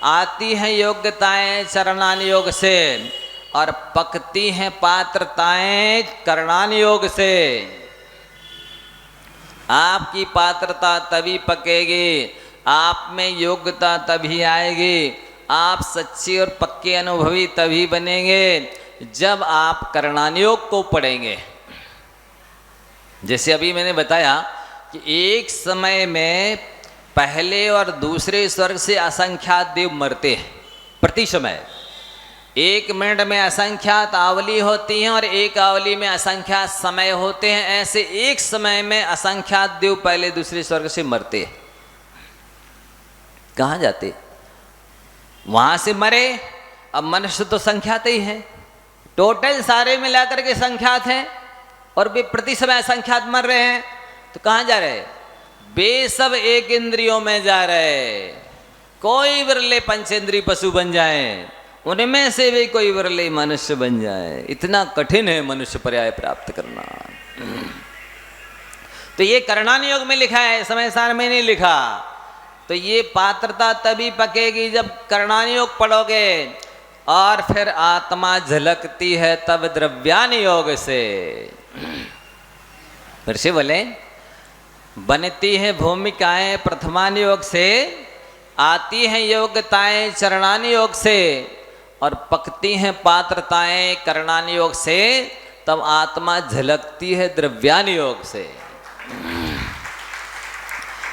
आती हैं योग्यताएं चरणान योग से, और पकती हैं पात्रताएं करणान योग से। आपकी पात्रता तभी पकेगी, आप में योग्यता तभी आएगी, आप सच्चे और पक्के अनुभवी तभी बनेंगे जब आप करणान योग को पढ़ेंगे। जैसे अभी मैंने बताया कि एक समय में पहले और दूसरे स्वर्ग से असंख्यात देव मरते हैं प्रति समय। एक मिनट में असंख्यात आवली होती हैं और एक आवली में असंख्यात समय होते हैं। ऐसे एक समय में असंख्यात देव पहले दूसरे स्वर्ग से मरते हैं। कहाँ जाते? वहां से मरे। अब मनुष्य तो संख्यात ही है, टोटल सारे मिलाकर के संख्यात हैं, और वे प्रति समय असंख्यात मर रहे हैं। तो कहाँ जा रहे? वे सब एक इंद्रियों में जा रहे। कोई विरले पंचेंद्रीय पशु बन जाए, उनमें से भी कोई विरले मनुष्य बन जाए। इतना कठिन है मनुष्य पर्याय प्राप्त करना। तो ये करणान योग में लिखा है, समय सार में नहीं लिखा। तो ये पात्रता तभी पकेगी जब करणान योग पढ़ोगे, और फिर आत्मा झलकती है तब द्रव्यान योग से। फिर से बोले, बनती है भूमिकाएं प्रथमान योग से, आती हैं योग्यताएं चरणान योग से, और पकती हैं पात्रताएं करणान योग से, तब आत्मा झलकती है द्रव्यान योग से।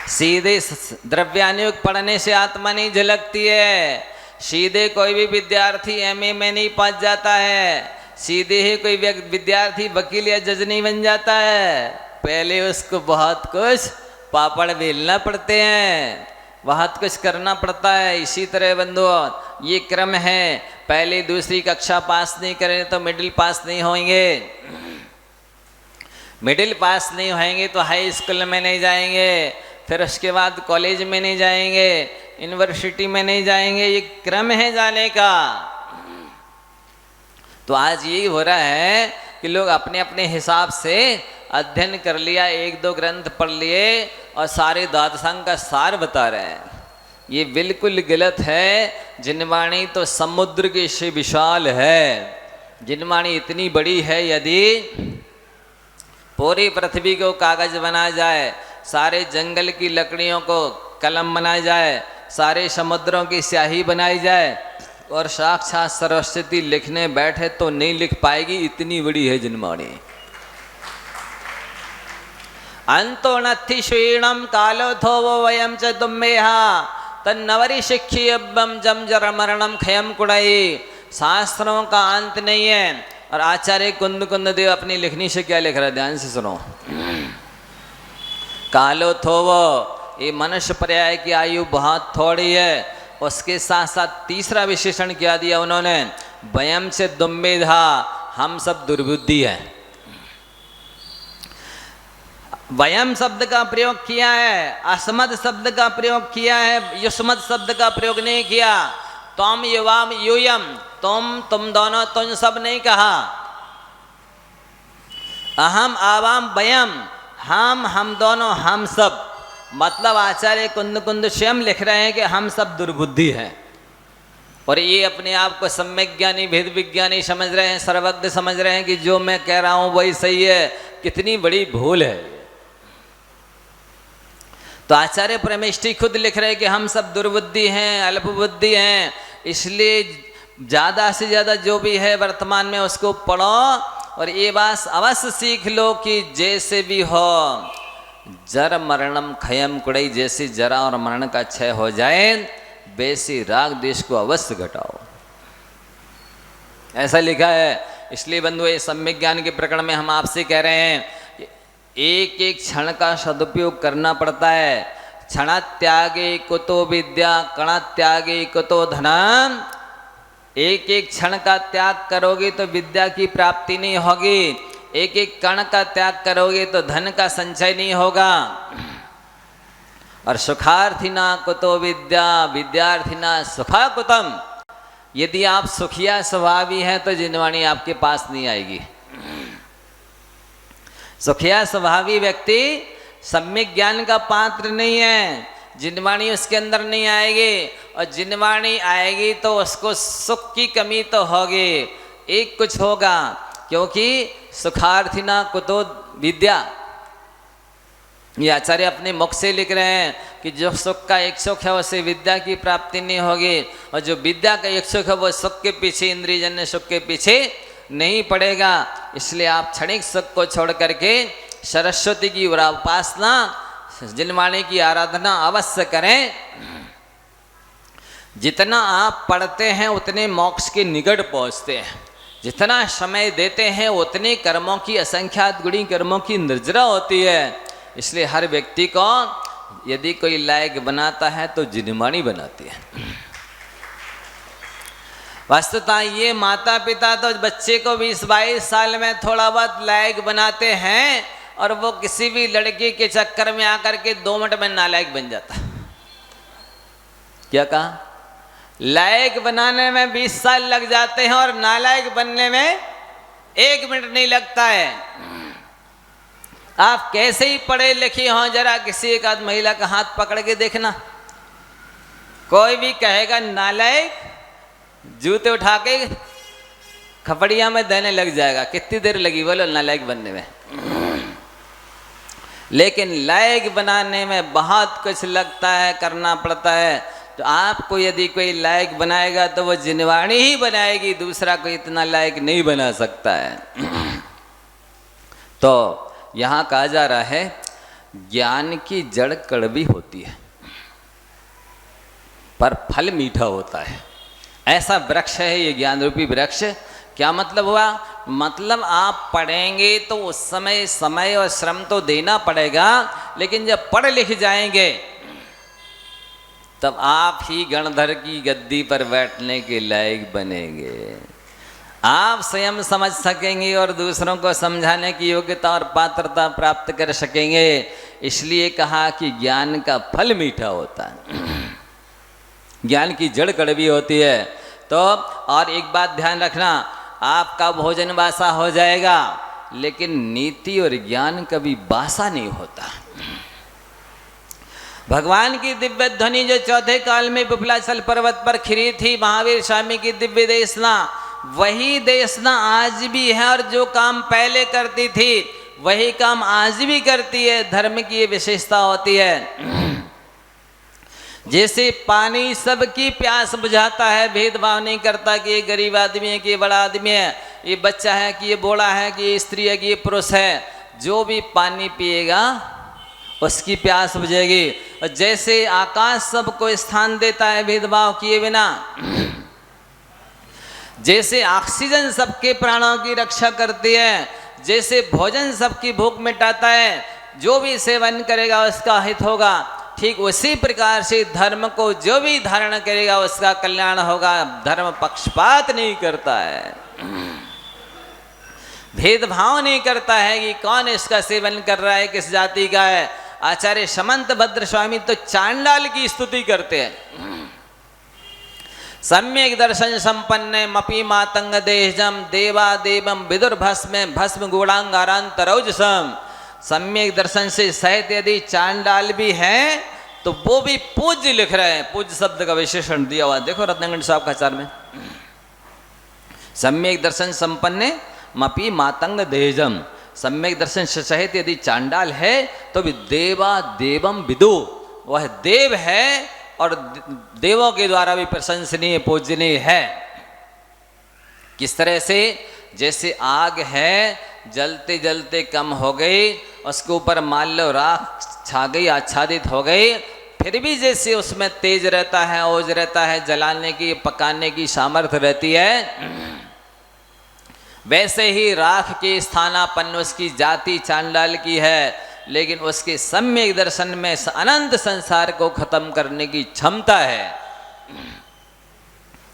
सीधे द्रव्यान योग पढ़ने से आत्मा नहीं झलकती है। सीधे कोई भी विद्यार्थी एमए में नहीं पहुंच जाता है। सीधे ही कोई विद्यार्थी वकील या जज नहीं बन जाता है। पहले उसको बहुत कुछ पापड़ बेलना पड़ते हैं, बहुत कुछ करना पड़ता है। इसी तरह बंधुओं ये क्रम है, पहले दूसरी कक्षा पास नहीं करें तो मिडिल पास नहीं होंगे। मिडिल पास नहीं होंगे तो हाई स्कूल में नहीं जाएंगे, फिर उसके बाद कॉलेज में नहीं जाएंगे, यूनिवर्सिटी में नहीं जाएंगे, ये क्रम है जाने का। तो आज यही हो रहा है कि लोग अपने अपने हिसाब से अध्ययन कर लिया, एक दो ग्रंथ पढ़ लिए और सारे द्वादशांग का सार बता रहे हैं। ये बिल्कुल गलत है। जिनवाणी तो समुद्र के से विशाल है। जिनवाणी इतनी बड़ी है, यदि पूरी पृथ्वी को कागज बनाया जाए, सारे जंगल की लकड़ियों को कलम बनाया जाए, सारे समुद्रों की स्याही बनाई जाए और साक्षात सरस्वती लिखने बैठे तो नहीं लिख पाएगी, इतनी बड़ी है जिनवाणी। अंतो नथि श्रीणम कालो थोवो वयम च तुम्बेहा तन्नवरी शिक्षी अब्बम जम जर मरणम खयम कुड़ई। शास्त्रों का अंत नहीं है। और आचार्य कुंद कुंद देव अपनी लिखनी से क्या लिख रहा है, ध्यान से सुनो। कालो थोवो, ये मनुष्य पर्याय की आयु बहुत थोड़ी है। उसके साथ साथ तीसरा विशेषण क्या दिया उन्होंने, वयम से दुम्बेधा, हम सब दुर्बुद्धि है। वयम शब्द का प्रयोग किया है, अस्मद शब्द का प्रयोग किया है, युष्मद शब्द का प्रयोग नहीं किया। तुम युवाम यूयम, तुम दोनों, तुम सब नहीं कहा। अहम आवाम वयम, हम दोनों, हम सब। मतलब आचार्य कुंद कुंद स्वयं लिख रहे हैं कि हम सब दुर्बुद्धि हैं और ये अपने आप को सम्यक ज्ञानी, भेद विज्ञानी समझ रहे हैं, सर्वज्ञ समझ रहे हैं कि जो मैं कह रहा हूं वही सही है। कितनी बड़ी भूल है। तो आचार्य परमेष्ठी खुद लिख रहे हैं कि हम सब दुर्बुद्धि हैं, अल्पबुद्धि हैं। इसलिए ज़्यादा से ज़्यादा जो भी है वर्तमान में उसको पढ़ो और ये बात अवश्य सीख लो कि जैसे भी हो, जर मरणम खयम कुड़ई, जैसे जरा और मरण का क्षय हो जाए वैसे राग द्वेष को अवश्य घटाओ, ऐसा लिखा है। इसलिए बंधु, ये सम्यक ज्ञान के प्रकरण में हम आपसे कह रहे हैं कि एक एक क्षण का सदुपयोग करना पड़ता है। क्षण त्यागे कुतो विद्या, कण त्यागे कुतो धनम। एक एक क्षण का त्याग करोगे तो विद्या की प्राप्ति नहीं होगी, एक एक कण का त्याग करोगे तो धन का संचय नहीं होगा। और सुखार्थिना कुतो विद्या, विद्यार्थिना सुखा कुतम। यदि आप सुखिया स्वभावी हैं तो जिनवाणी आपके पास नहीं आएगी। सुखिया स्वभावी व्यक्ति सम्यक ज्ञान का पात्र नहीं है, जिनवाणी उसके अंदर नहीं आएगी। और जिनवाणी आएगी तो उसको सुख की कमी तो होगी, एक कुछ होगा, क्योंकि सुखार्थिना कुतो विद्या। ये आचार्य अपने मुख से लिख रहे हैं कि जो सुख का एक सुख है उसे विद्या की प्राप्ति नहीं होगी, और जो विद्या का एक सुख है वो सुख के पीछे, इंद्रियजन्य सुख के पीछे नहीं पड़ेगा। इसलिए आप क्षणिक सुख को छोड़ करके सरस्वती की उपासना, जिनवाणी की आराधना अवश्य करें। जितना आप पढ़ते हैं उतने मोक्ष के निकट पहुंचते हैं, जितना समय देते हैं उतने कर्मों की, असंख्यात गुणी कर्मों की निर्जरा होती है। इसलिए हर व्यक्ति को यदि कोई लायक बनाता है तो जिनवाणी बनाती है। वस्तुतः ये माता पिता तो बच्चे को 20-22 साल में थोड़ा बहुत लायक बनाते हैं और वो किसी भी लड़की के चक्कर में आकर के 2 मिनट में नालायक बन जाता। क्या कहा? लायक बनाने में 20 साल लग जाते हैं और नालायक बनने में 1 मिनट नहीं लगता है। आप कैसे ही पढ़े लिखे हों, जरा किसी एक आध महिला का हाथ पकड़ के देखना, कोई भी कहेगा नालायक, जूते उठा के खपड़िया में देने लग जाएगा। कितनी देर लगी बोलो नालायक बनने में? लेकिन लायक बनाने में बहुत कुछ लगता है, करना पड़ता है। तो आपको यदि कोई लायक बनाएगा तो वो जिनवाणी ही बनाएगी, दूसरा कोई इतना लायक नहीं बना सकता है। तो यहाँ कहा जा रहा है ज्ञान की जड़ कड़वी होती है पर फल मीठा होता है। ऐसा वृक्ष है ये ज्ञान रूपी वृक्ष। क्या मतलब हुआ? मतलब आप पढ़ेंगे तो उस समय समय और श्रम तो देना पड़ेगा, लेकिन जब पढ़ लिख जाएंगे तब आप ही गणधर की गद्दी पर बैठने के लायक बनेंगे। आप स्वयं समझ सकेंगे और दूसरों को समझाने की योग्यता और पात्रता प्राप्त कर सकेंगे। इसलिए कहा कि ज्ञान का फल मीठा होता है, ज्ञान की जड़ कड़वी होती है। तो और एक बात ध्यान रखना, आपका भोजन बासा हो जाएगा, लेकिन नीति और ज्ञान कभी बासा नहीं होता। भगवान की दिव्य ध्वनि जो चौथे काल में पिपलाचल पर्वत पर खिरी थी, महावीर स्वामी की दिव्य देशना, वही देशना आज भी है, और जो काम पहले करती थी वही काम आज भी करती है। धर्म की ये विशेषता होती है। जैसे पानी सबकी प्यास बुझाता है, भेदभाव नहीं करता कि ये गरीब आदमी है कि ये बड़ा आदमी है, ये बच्चा है कि ये बूढ़ा है कि ये स्त्री है कि ये पुरुष है। जो भी पानी पिएगा उसकी प्यास बुझेगी। और जैसे आकाश सबको स्थान देता है भेदभाव किए बिना, जैसे ऑक्सीजन सबके प्राणों की रक्षा करती है, जैसे भोजन सबकी भूख मिटाता है, जो भी सेवन करेगा उसका हित होगा, ठीक उसी प्रकार से धर्म को जो भी धारण करेगा उसका कल्याण होगा। धर्म पक्षपात नहीं करता है, भेदभाव नहीं करता है कि कौन इसका सेवन कर रहा है, किस जाति का है। आचार्य समंत भद्र स्वामी तो चांडाल की स्तुति करते हैं। सम्यक दर्शन संपन्न मपी मातंग देहजम देवा देवम विदुर भस्म भस्म गुणांगारांतरौजसम। सम्यक दर्शन से सहित यदि चांडाल भी है तो वो भी पूज्य लिख रहे हैं। पूज्य शब्द का विशेषण दिया हुआ देखो रत्नगंज साहब का आचार में। सम्यक दर्शन संपन्न मपी मातंग देहजम, सम्यक दर्शन से सहित यदि चांडाल है तो भी देवा देवम विदु, वह देव है और देवों के द्वारा भी प्रशंसनीय पूजनीय है। किस तरह से? जैसे आग है, जलते जलते कम हो गई, उसके ऊपर मान लो राख छा गई, आच्छादित हो गई, फिर भी जैसे उसमें तेज रहता है, ओज रहता है, जलाने की पकाने की सामर्थ्य रहती है, वैसे ही राख के स्थानापन्न उसकी जाति चांडाल की है, लेकिन उसके सम्यक दर्शन में अनंत संसार को खत्म करने की क्षमता है।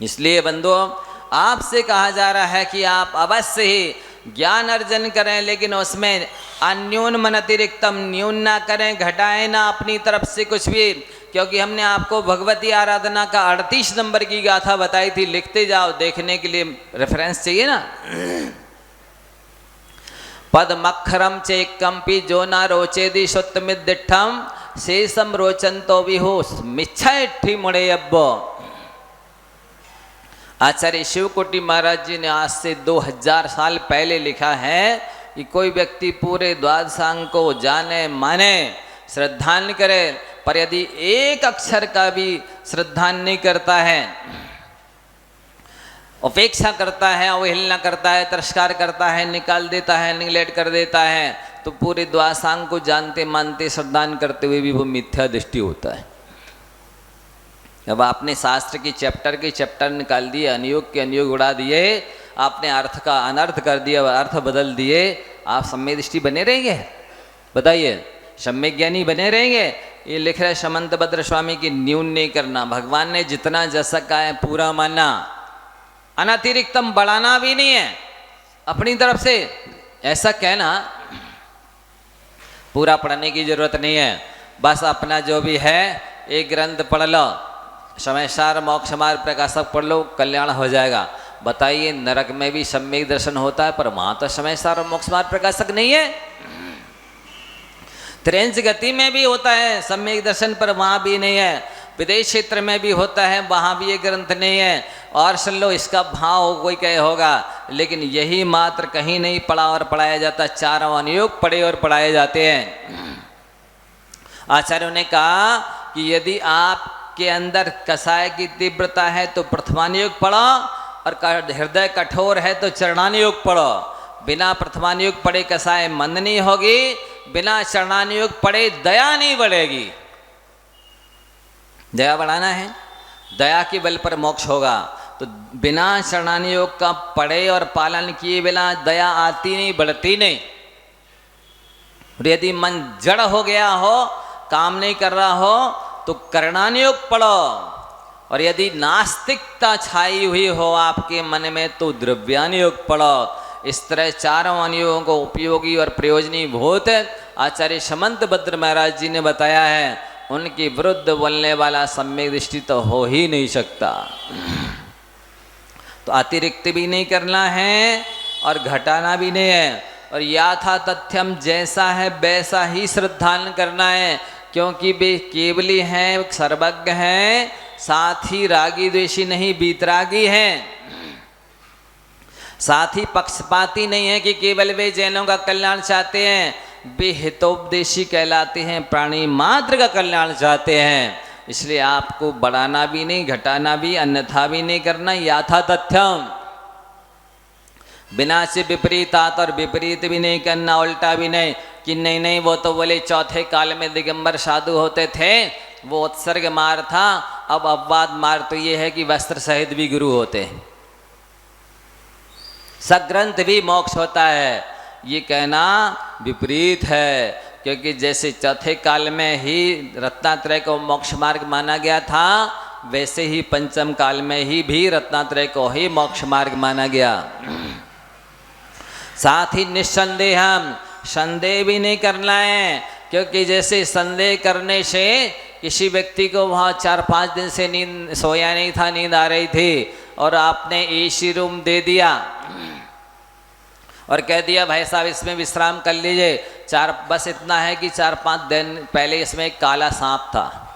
इसलिए बंधुओं, आपसे कहा जा रहा है कि आप अवश्य ही ज्ञान अर्जन करें, लेकिन उसमें अन्यून मन अतिरिक्तम, न्यून ना करें, घटाएं ना अपनी तरफ से कुछ भी। क्योंकि हमने आपको भगवती आराधना का 38 नंबर की गाथा बताई थी, लिखते जाओ, देखने के लिए रेफरेंस चाहिए ना। पद मखरम चेकम्पी जो ना रोचेदी शुत्तमिदिठम शेषम रोचंतो विहो मिच्छा इट्ठी मुड़े अब्बो। आचार्य शिवकोटि महाराज जी ने आज से 2000 साल पहले लिखा है कि कोई व्यक्ति पूरे द्वादशांग को जाने माने, श्रद्धान करे, पर यदि एक अक्षर का भी श्रद्धान नहीं करता है, उपेक्षा करता है, अवहेलना करता है, तिरस्कार करता है, निकाल देता है, निगलेक्ट कर देता है, तो पूरे द्वादशांग को जानते मानते श्रद्धान करते हुए भी वो मिथ्या दृष्टि होता है। अब आपने शास्त्र की चैप्टर निकाल दिए, अनुयोग के अनुयोग उड़ा दिए, आपने अर्थ का अनर्थ कर दिया, अर्थ बदल दिए, आप सम्यक दृष्टि बने रहेंगे? बताइए, सम्यक ज्ञानी बने रहेंगे? ये लिख रहे समंत भद्र स्वामी की न्यून नहीं करना। भगवान ने जितना जैसा कहा है पूरा मानना, अनतिरिक्तम बढ़ाना भी नहीं है अपनी तरफ से। ऐसा कहना पूरा पढ़ने की जरूरत नहीं है, बस अपना जो भी है एक ग्रंथ पढ़ लो, समयसार मोक्ष मार्ग प्रकाशक पढ़ लो, कल्याण हो जाएगा। बताइए, नरक में भी सम्यक दर्शन होता है, पर वहां तो समयसार और मोक्ष मार्ग प्रकाशक नहीं है। त्रेंच गति में भी होता है सम्यक दर्शन, पर वहां भी नहीं है। विदेश क्षेत्र में भी होता है, वहां भी ये ग्रंथ नहीं है। और सुन लो, इसका भाव कोई कहे होगा, लेकिन यही मात्र कहीं नहीं पढ़ा और पढ़ाया जाता, चारों अनुयोग पढ़े और पढ़ाए जाते हैं। आचार्यों ने कहा कि यदि आपके अंदर कषाय की तीव्रता है तो प्रथमानुयोग पढ़ो, और हृदय कठोर है तो चरणानुयोग पढ़ो। बिना प्रथमानुयोग पढ़े कषाय मंद नहीं होगी, बिना चरणानुयोग पढ़े दया नहीं बढ़ेगी। दया बढ़ाना है, दया के बल पर मोक्ष होगा। तो बिना चरणानुयोग का पढ़े और पालन किए बिना दया आती नहीं, बढ़ती नहीं। और यदि मन जड़ हो गया हो, काम नहीं कर रहा हो, तो करणानुयोग पढ़ो। और यदि नास्तिकता छाई हुई हो आपके मन में तो द्रव्यान योग पढ़ो। इस तरह चारों अनुयोगों को उपयोगी और प्रयोजनी भूत आचार्य समंत भद्र महाराज जी ने बताया है। उनके विरुद्ध बोलने वाला सम्यक दृष्टि तो हो ही नहीं सकता। तो अतिरिक्त भी नहीं करना है और घटाना भी नहीं है, और याथा तथ्यम जैसा है वैसा ही श्रद्धान करना है, क्योंकि वे केवली हैं, सर्वज्ञ हैं, साथ ही रागी द्वेषी नहीं बीतरागी हैं, साथ ही पक्षपाती नहीं है कि केवल वे जैनों का कल्याण चाहते हैं, वे हितोपदेशी कहलाते हैं, प्राणी मात्र का कल्याण चाहते हैं। इसलिए आपको बढ़ाना भी नहीं घटाना भी अन्यथा भी नहीं करना, याथा तथ्यम, बिना से विपरीतात और विपरीत भी नहीं करना, उल्टा भी नहीं कि नहीं नहीं वो तो बोले चौथे काल में दिगंबर साधु होते थे, वो उत्सर्ग मार था, अब अपवाद मार तो ये है कि वस्त्र सहित भी गुरु होते, सग्रंथ भी मोक्ष होता है। ये कहना विपरीत है, क्योंकि जैसे चौथे काल में ही रत्नात्रय को मोक्ष मार्ग माना गया था, वैसे ही पंचम काल में ही भी रत्नात्रय को ही मोक्ष मार्ग माना गया। साथ ही निस्संदेह संदेह भी नहीं करना है, क्योंकि जैसे संदेह करने से किसी व्यक्ति को वहाँ 4-5 दिन से नींद सोया नहीं था, नींद आ रही थी, और आपने एसी रूम दे दिया और कह दिया भाई साहब इसमें विश्राम कर लीजिए, बस इतना है कि 4-5 दिन पहले इसमें एक काला सांप था।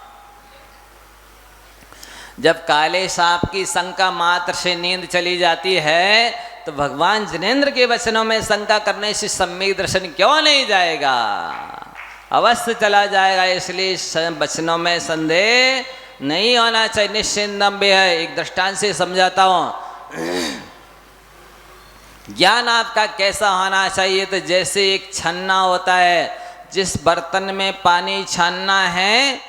जब काले सांप की शंका मात्र से नींद चली जाती है, तो भगवान जिनेंद्र के वचनों में शंका करने से सम्यक दर्शन क्यों नहीं जाएगा? अवश्य चला जाएगा। इसलिए वचनों में संदेह नहीं होना चाहिए। निश्चिंतम भी है। एक दृष्टांत से समझाता हूँ। ज्ञान आपका कैसा होना चाहिए? तो जैसे एक छन्ना होता है, जिस बर्तन में पानी छानना है